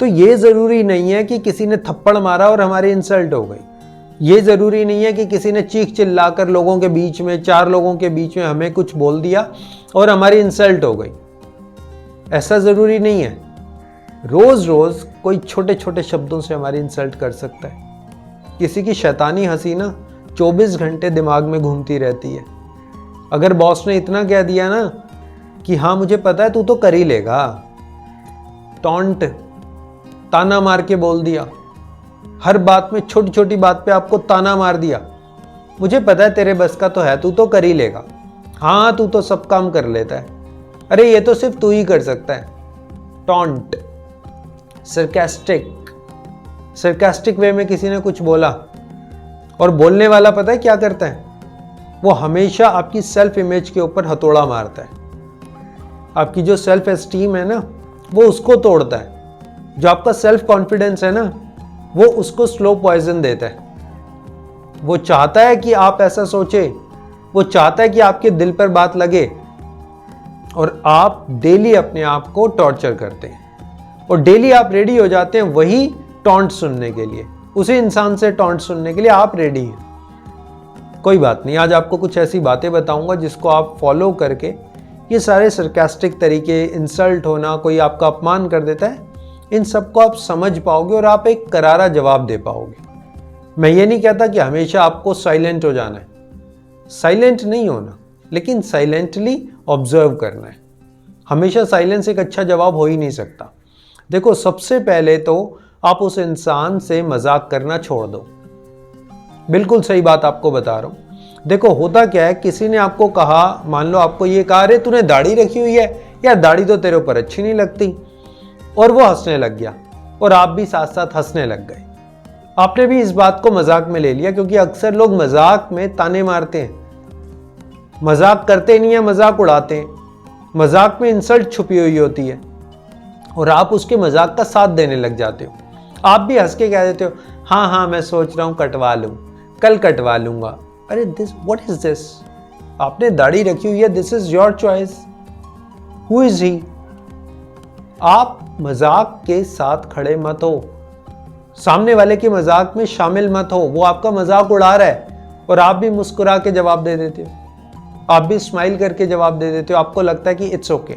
तो ये ज़रूरी नहीं है कि किसी ने थप्पड़ मारा और हमारी इंसल्ट हो गई। ये ज़रूरी नहीं है कि किसी ने चीख चिल्लाकर लोगों के बीच में, 4 लोगों के बीच में हमें कुछ बोल दिया और हमारी इंसल्ट हो गई। ऐसा ज़रूरी नहीं है। रोज़ रोज़ कोई छोटे छोटे शब्दों से हमारी इंसल्ट कर सकता है। किसी की शैतानी हंसी ना 24 घंटे दिमाग में घूमती रहती है। अगर बॉस ने इतना कह दिया ना कि हाँ मुझे पता है तू तो कर ही लेगा, टॉन्ट, ताना मार के बोल दिया, हर बात में छोटी छोटी बात पे आपको ताना मार दिया, मुझे पता है तेरे बस का तो है, तू तो कर ही लेगा, हाँ तू तो सब काम कर लेता है, अरे ये तो सिर्फ तू ही कर सकता है। टॉन्ट, सरकास्टिक वे में किसी ने कुछ बोला, और बोलने वाला पता है क्या करता है, वो हमेशा आपकी सेल्फ इमेज के ऊपर हथौड़ा मारता है। आपकी जो सेल्फ एस्टीम है ना वो उसको तोड़ता है। जो आपका सेल्फ कॉन्फिडेंस है ना वो उसको स्लो पॉइजन देता है। वो चाहता है कि आप ऐसा सोचे, वो चाहता है कि आपके दिल पर बात लगे, और आप डेली अपने आप को टॉर्चर करते हैं और डेली आप रेडी हो जाते हैं वही टॉन्ट सुनने के लिए, उसी इंसान से टॉन्ट सुनने के लिए आप रेडी हैं। कोई बात नहीं, आज आपको कुछ ऐसी बातें बताऊंगा जिसको आप फॉलो करके ये सारे सरकास्टिक तरीके, इंसल्ट होना, कोई आपका अपमान कर देता है, इन सबको आप समझ पाओगे और आप एक करारा जवाब दे पाओगे। मैं ये नहीं कहता कि हमेशा आपको साइलेंट हो जाना है, साइलेंट नहीं होना, लेकिन साइलेंटली ऑब्जर्व करना है। हमेशा साइलेंस एक अच्छा जवाब हो ही नहीं सकता। देखो, सबसे पहले तो आप उस इंसान से मजाक करना छोड़ दो। बिल्कुल सही बात आपको बता रहा हूँ। देखो, होता क्या है, किसी ने आपको कहा, मान लो आपको ये कहा, अरे तूने दाढ़ी रखी हुई है यार, दाढ़ी तो तेरे ऊपर अच्छी नहीं लगती, और वो हंसने लग गया और आप भी साथ साथ हंसने लग गए। आपने भी इस बात को मजाक में ले लिया, क्योंकि अक्सर लोग मजाक में ताने मारते हैं, मजाक करते नहीं है, मजाक उड़ाते हैं। मजाक में इंसल्ट छुपी हुई होती है और आप उसके मजाक का साथ देने लग जाते हो। आप भी हंस के कह देते हो, हाँ हाँ मैं सोच रहा हूँ कटवा लूँ, कल कटवा लूंगा। अरे व्हाट इज दिस? आपने दाढ़ी रखी हुई है, this is your choice, who is he? आप मजाक के साथ खड़े मत हो, सामने वाले के मजाक में शामिल मत हो। वो आपका मजाक उड़ा रहा है और आप भी मुस्कुरा के जवाब दे देते हो, आप भी स्माइल करके जवाब दे देते हो। आपको लगता है कि इट्स ओके,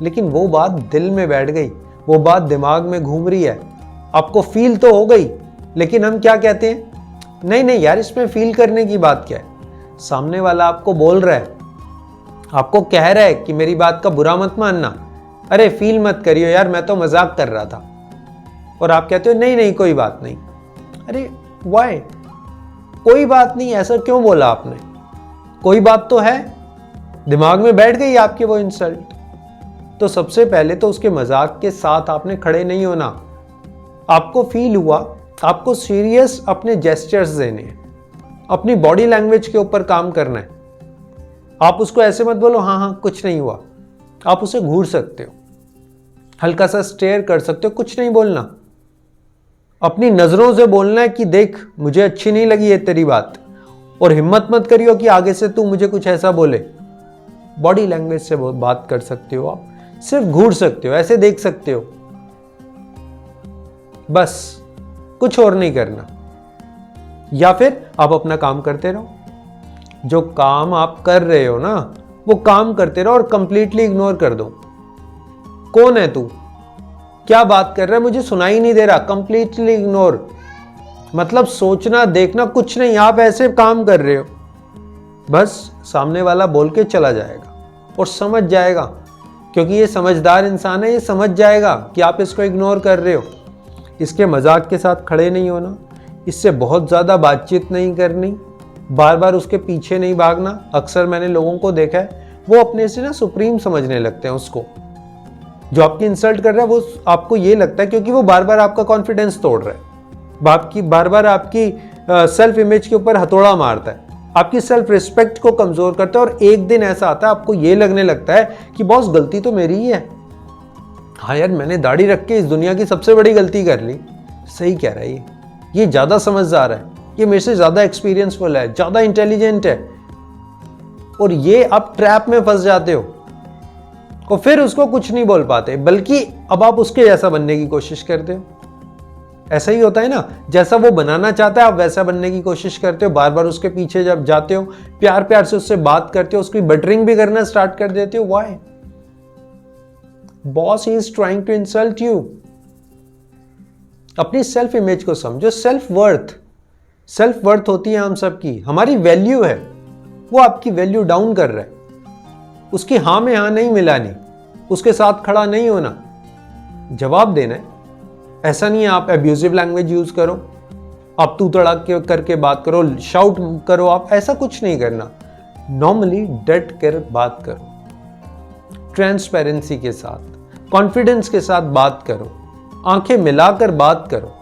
लेकिन वो बात दिल में बैठ गई, वो बात दिमाग में घूम रही है, आपको फील तो हो गई, लेकिन हम क्या कहते हैं, नहीं नहीं यार इसमें फील करने की बात क्या है। सामने वाला आपको बोल रहा है, आपको कह रहा है कि मेरी बात का बुरा मत मानना, अरे फील मत करियो यार, मैं तो मजाक कर रहा था, और आप कहते हो नहीं नहीं कोई बात नहीं। अरे व्हाई? कोई बात नहीं, ऐसा क्यों बोला आपने? कोई बात तो है, दिमाग में बैठ गई आपके वो इंसल्ट। तो सबसे पहले तो उसके मजाक के साथ आपने खड़े नहीं होना। आपको फील हुआ, आपको सीरियस अपने जेस्चर्स देने हैं, अपनी बॉडी लैंग्वेज के ऊपर काम करना है। आप उसको ऐसे मत बोलो हाँ हाँ कुछ नहीं हुआ, आप उसे घूर सकते हो, हल्का सा स्टेयर कर सकते हो, कुछ नहीं बोलना। अपनी नजरों से बोलना है कि देख मुझे अच्छी नहीं लगी है तेरी बात, और हिम्मत मत करियो कि आगे से तू मुझे कुछ ऐसा बोले। बॉडी लैंग्वेज से बात कर सकते हो, आप सिर्फ घूर सकते हो, ऐसे देख सकते हो, बस कुछ और नहीं करना। या फिर आप अपना काम करते रहो, जो काम आप कर रहे हो ना वो काम करते रहो और कंप्लीटली इग्नोर कर दो। कौन है तू, क्या बात कर रहा है, मुझे सुनाई नहीं दे रहा, कंप्लीटली इग्नोर। मतलब सोचना देखना कुछ नहीं, आप ऐसे काम कर रहे हो, बस सामने वाला बोल के चला जाएगा और समझ जाएगा, क्योंकि ये समझदार इंसान है, ये समझ जाएगा कि आप इसको इग्नोर कर रहे हो। इसके मजाक के साथ खड़े नहीं होना, इससे बहुत ज़्यादा बातचीत नहीं करनी, बार बार उसके पीछे नहीं भागना। अक्सर मैंने लोगों को देखा है वो अपने से ना सुप्रीम समझने लगते हैं उसको, जो आपकी इंसल्ट कर रहा है वो आपको ये लगता है क्योंकि वो बार बार आपका कॉन्फिडेंस तोड़ रहा है, बार बार आपकी सेल्फ इमेज के ऊपर हथौड़ा मारता है, आपकी सेल्फ रिस्पेक्ट को कमजोर करता है। और एक दिन ऐसा आता है आपको ये लगने लगता है कि बॉस गलती तो मेरी ही है, हाँ यार मैंने दाढ़ी रख के इस दुनिया की सबसे बड़ी गलती कर ली। सही कह रहा है ये ज़्यादा समझदार है, ये मेरे से ज़्यादा एक्सपीरियंसफुल है, ज़्यादा इंटेलिजेंट है, और ये आप ट्रैप में फंस जाते हो। और फिर उसको कुछ नहीं बोल पाते, बल्कि अब आप उसके जैसा बनने की कोशिश करते हो। ऐसा ही होता है ना, जैसा वो बनाना चाहता है आप वैसा बनने की कोशिश करते हो, बार बार उसके पीछे जब जाते हो, प्यार प्यार से उससे बात करते हो, उसकी बटरिंग भी करना स्टार्ट कर देते हो। Why? Boss is trying to insult you. अपनी सेल्फ इमेज को समझो। सेल्फ वर्थ होती है हम सबकी, हमारी वैल्यू है। वो आपकी वैल्यू डाउन कर रहा है, उसकी हां में हां नहीं मिलानी, उसके साथ खड़ा नहीं होना, जवाब देना है। ऐसा नहीं है आप एब्यूजिव लैंग्वेज यूज करो, आप तू तड़ाक करके बात करो, शाउट करो, आप ऐसा कुछ नहीं करना। नॉर्मली डट कर बात करो, ट्रांसपेरेंसी के साथ, कॉन्फिडेंस के साथ बात करो, आंखें मिलाकर बात करो,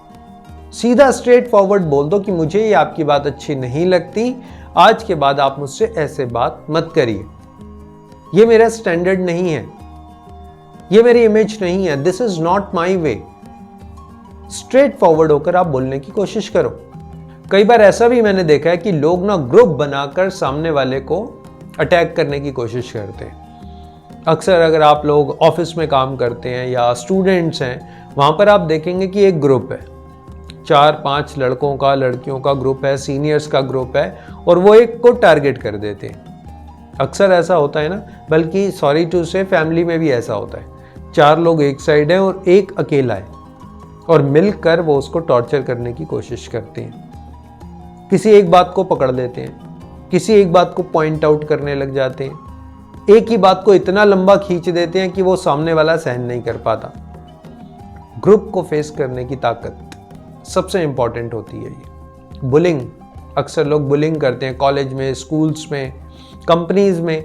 सीधा स्ट्रेट फॉरवर्ड बोल दो कि मुझे ये आपकी बात अच्छी नहीं लगती, आज के बाद आप मुझसे ऐसे बात मत करिए, ये मेरा स्टैंडर्ड नहीं है, ये मेरी इमेज नहीं है, this is not my way. Straight forward होकर आप बोलने की कोशिश करो। कई बार ऐसा भी मैंने देखा है कि लोग ना ग्रुप बनाकर सामने वाले को अटैक करने की कोशिश करते हैं। अक्सर अगर आप लोग ऑफिस में काम करते हैं या स्टूडेंट्स हैं, वहां पर आप देखेंगे कि एक ग्रुप है, 4-5 लड़कों का, लड़कियों का ग्रुप है, सीनियर्स का ग्रुप है, और वो एक को टारगेट कर देते हैं। अक्सर ऐसा होता है ना, बल्कि सॉरी टू से फैमिली में भी ऐसा होता है। 4 लोग एक साइड है और एक अकेला है, और मिलकर वो उसको टॉर्चर करने की कोशिश करते हैं। किसी एक बात को पकड़ लेते हैं, किसी एक बात को पॉइंट आउट करने लग जाते हैं, एक ही बात को इतना लंबा खींच देते हैं कि वो सामने वाला सहन नहीं कर पाता। ग्रुप को फेस करने की ताकत सबसे इंपॉर्टेंट होती है। ये बुलिंग, अक्सर लोग बुलिंग करते हैं, कॉलेज में, स्कूल्स में, कंपनीज में,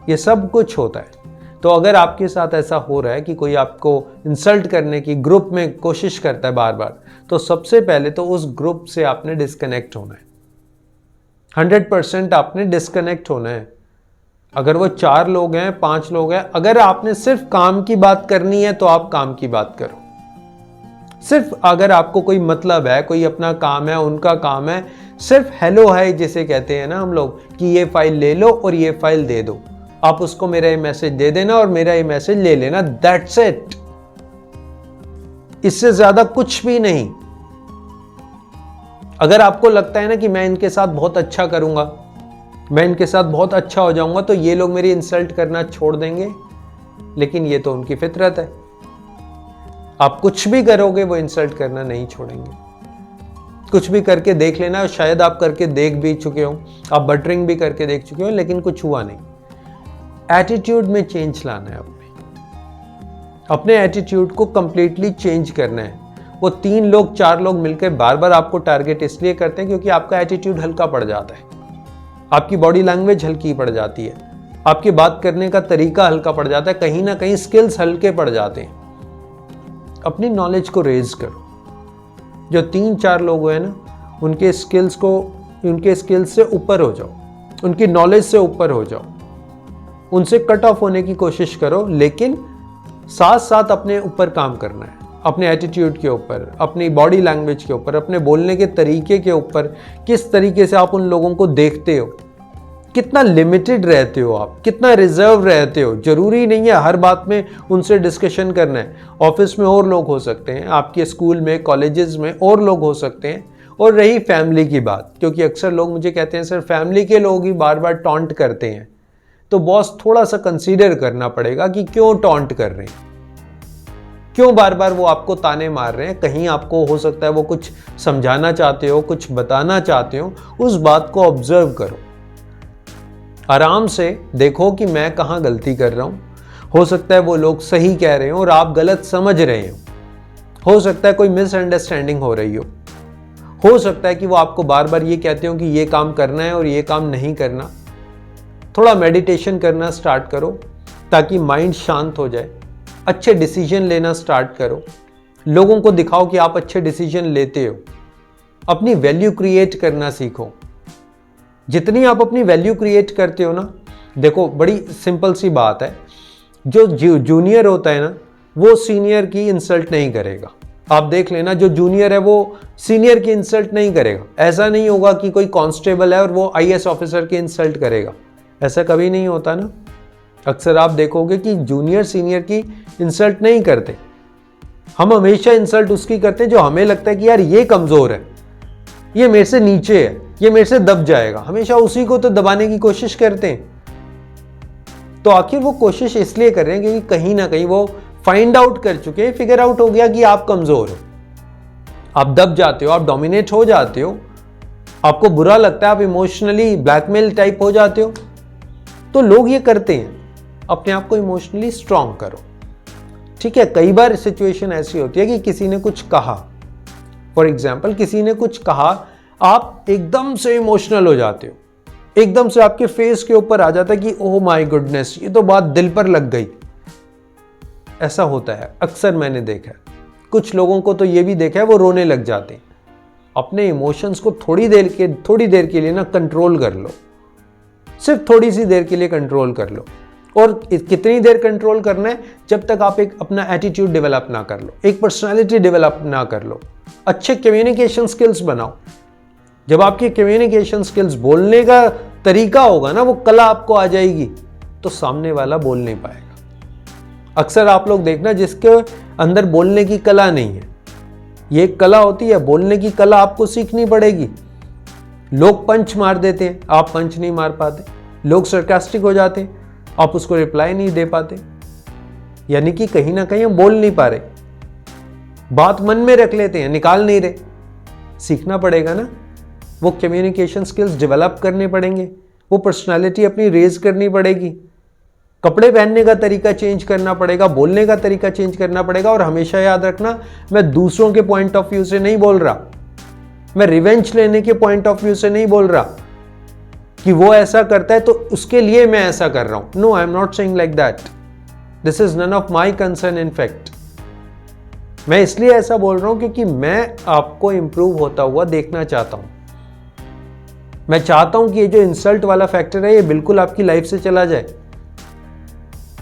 ये सब कुछ होता है। तो अगर आपके साथ ऐसा हो रहा है कि कोई आपको इंसल्ट करने की ग्रुप में कोशिश करता है बार बार, तो सबसे पहले तो उस ग्रुप से आपने डिस्कनेक्ट होना है। 100% आपने डिस्कनेक्ट होना है। अगर वो 4 लोग हैं, 5 लोग हैं, अगर आपने सिर्फ काम की बात करनी है तो आप काम की बात करो। सिर्फ अगर आपको कोई मतलब है, कोई अपना काम है, उनका काम है, सिर्फ हेलो है जिसे कहते हैं ना हम लोग, कि ये फाइल ले लो और ये फाइल दे दो, आप उसको मेरा ये मैसेज दे देना और मेरा ये मैसेज ले लेना, दैट्स इट। इससे ज्यादा कुछ भी नहीं। अगर आपको लगता है ना कि मैं इनके साथ बहुत अच्छा करूंगा, मैं इनके साथ बहुत अच्छा हो जाऊंगा, तो ये लोग मेरी इंसल्ट करना छोड़ देंगे, लेकिन ये तो उनकी फितरत है। आप कुछ भी करोगे वो इंसल्ट करना नहीं छोड़ेंगे। कुछ भी करके देख लेना, शायद आप करके देख भी चुके हो, आप बटरिंग भी करके देख चुके हो, लेकिन कुछ हुआ नहीं। एटीट्यूड में चेंज लाना है, अपने एटीट्यूड को कंप्लीटली चेंज करना है। वो 3 लोग 4 लोग मिलकर बार बार आपको टारगेट इसलिए करते हैं क्योंकि आपका एटीट्यूड हल्का पड़ जाता है, आपकी बॉडी लैंग्वेज हल्की पड़ जाती है, आपकी बात करने का तरीका हल्का पड़ जाता है, कहीं ना कहीं स्किल्स हल्के पड़ जाते हैं। अपनी नॉलेज को रेज करो। जो 3-4 लोग हैं ना, उनके स्किल्स से ऊपर हो जाओ, उनकी नॉलेज से ऊपर हो जाओ, उनसे कट ऑफ होने की कोशिश करो, लेकिन साथ साथ अपने ऊपर काम करना है, अपने एटीट्यूड के ऊपर, अपनी बॉडी लैंग्वेज के ऊपर, अपने बोलने के तरीके के ऊपर, किस तरीके से आप उन लोगों को देखते हो, कितना लिमिटेड रहते हो आप, कितना रिजर्व रहते हो। जरूरी नहीं है हर बात में उनसे डिस्कशन करना है। ऑफिस में और लोग हो सकते हैं, आपके स्कूल में, कॉलेजेस में और लोग हो सकते हैं। और रही फैमिली की बात, क्योंकि अक्सर लोग मुझे कहते हैं सर फैमिली के लोग ही बार बार टॉन्ट करते हैं, तो बॉस थोड़ा सा कंसीडर करना पड़ेगा कि क्यों टॉन्ट कर रहे हैं, क्यों बार बार वो आपको ताने मार रहे हैं। कहीं आपको हो सकता है वो कुछ समझाना चाहते हो, कुछ बताना चाहते हो, उस बात को ऑब्जर्व करो, आराम से देखो कि मैं कहाँ गलती कर रहा हूँ। हो सकता है वो लोग सही कह रहे हो और आप गलत समझ रहे हो सकता है कोई मिसअंडरस्टैंडिंग हो रही हो सकता है कि वो आपको बार बार ये कहते हो कि ये काम करना है और ये काम नहीं करना। थोड़ा मेडिटेशन करना स्टार्ट करो ताकि माइंड शांत हो जाए, अच्छे डिसीजन लेना स्टार्ट करो, लोगों को दिखाओ कि आप अच्छे डिसीजन लेते हो, अपनी वैल्यू क्रिएट करना सीखो। जितनी आप अपनी वैल्यू क्रिएट करते हो ना, देखो बड़ी सिंपल सी बात है, जो जूनियर होता है ना वो सीनियर की इंसल्ट नहीं करेगा। आप देख लेना, जो जूनियर है वो सीनियर की इंसल्ट नहीं करेगा। ऐसा नहीं होगा कि कोई कांस्टेबल है और वो आईएएस ऑफिसर की इंसल्ट करेगा, ऐसा कभी नहीं होता ना। अक्सर आप देखोगे कि जूनियर सीनियर की इंसल्ट नहीं करते, हम हमेशा इंसल्ट उसकी करते हैं जो हमें लगता है कि यार ये कमज़ोर है, ये मेरे से नीचे है, ये मेरे से दब जाएगा, हमेशा उसी को तो दबाने की कोशिश करते हैं। तो आखिर वो कोशिश इसलिए कर रहे हैं क्योंकि कहीं ना कहीं वो फाइंड आउट कर चुके हैं, फिगर आउट हो गया कि आप कमज़ोर हो, आप दब जाते हो, आप डोमिनेट हो जाते हो, आपको बुरा लगता है, आप इमोशनली ब्लैकमेल टाइप हो जाते हो। तो लोग ये करते हैं, अपने आप को इमोशनली स्ट्रांग करो। ठीक है, कई बार सिचुएशन ऐसी होती है कि किसी ने कुछ कहा, फॉर एग्जाम्पल किसी ने कुछ कहा, आप एकदम से इमोशनल हो जाते हो, एकदम से आपके फेस के ऊपर आ जाता है कि ओह माय गुडनेस, ये तो बात दिल पर लग गई। ऐसा होता है, अक्सर मैंने देखा है। कुछ लोगों को तो ये भी देखा है वो रोने लग जाते हैं। अपने इमोशंस को थोड़ी देर के लिए ना कंट्रोल कर लो, सिर्फ थोड़ी सी देर के लिए कंट्रोल कर लो। और कितनी देर कंट्रोल करना है? जब तक आप एक अपना एटीट्यूड डेवलप ना कर लो, एक पर्सनालिटी डेवलप ना कर लो, अच्छे कम्युनिकेशन स्किल्स बनाओ। जब आपकी कम्युनिकेशन स्किल्स, बोलने का तरीका होगा ना, वो कला आपको आ जाएगी, तो सामने वाला बोल नहीं पाएगा। अक्सर आप लोग देखना जिसके अंदर बोलने की कला नहीं है, ये एक कला होती है, बोलने की कला आपको सीखनी पड़ेगी। लोग पंच मार देते हैं, आप पंच नहीं मार पाते। लोग सरकास्टिक हो जाते हैं, आप उसको रिप्लाई नहीं दे पाते। यानी कि कहीं ना कहीं हम बोल नहीं पा रहे, बात मन में रख लेते हैं, निकाल नहीं रहे। सीखना पड़ेगा ना, वो कम्युनिकेशन स्किल्स डेवलप करने पड़ेंगे, वो पर्सनालिटी अपनी रेज करनी पड़ेगी, कपड़े पहनने का तरीका चेंज करना पड़ेगा, बोलने का तरीका चेंज करना पड़ेगा। और हमेशा याद रखना, मैं दूसरों के पॉइंट ऑफ व्यू से नहीं बोल रहा, मैं रिवेंज लेने के पॉइंट ऑफ व्यू से नहीं बोल रहा कि वो ऐसा करता है तो उसके लिए मैं ऐसा कर रहा हूं। No, I am not saying like that. This is none of my concern. In fact मैं इसलिए ऐसा बोल रहा हूं क्योंकि मैं आपको इंप्रूव होता हुआ देखना चाहता हूं। मैं चाहता हूं कि ये जो इंसल्ट वाला फैक्टर है ये बिल्कुल आपकी लाइफ से चला जाए।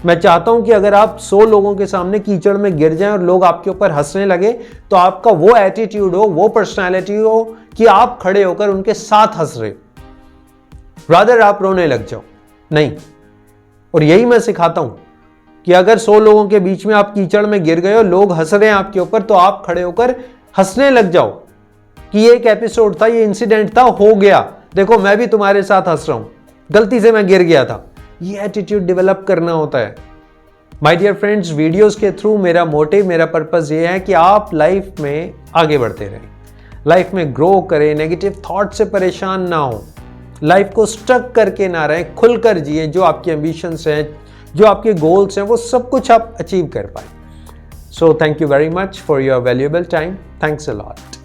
मैं चाहता हूं कि अगर आप 100 लोगों के सामने कीचड़ में गिर जाएं और लोग आपके ऊपर हंसने लगे, तो आपका वो एटीट्यूड हो, वो पर्सनालिटी हो कि आप खड़े होकर उनके साथ हंस रहे, रादर आप रोने लग जाओ नहीं। और यही मैं सिखाता हूं कि अगर 100 लोगों के बीच में आप कीचड़ में गिर गए हो, लोग हंस रहे हैं आपके ऊपर, तो आप खड़े होकर हंसने लग जाओ कि ये एक एपिसोड था, ये इंसिडेंट था, हो गया, देखो मैं भी तुम्हारे साथ हंस रहा हूं, गलती से मैं गिर गया था। ये एटीट्यूड डेवलप करना होता है। माय डियर फ्रेंड्स, वीडियोस के थ्रू मेरा मोटिव, मेरा पर्पस ये है कि आप लाइफ में आगे बढ़ते रहें, लाइफ में ग्रो करें, नेगेटिव थॉट से परेशान ना हो, लाइफ को स्टक करके ना रहें, खुलकर जिए। जो आपके एम्बिशंस हैं, जो आपके गोल्स हैं, वो सब कुछ आप अचीव कर पाए। So thank you very much for your valuable time. Thanks a lot.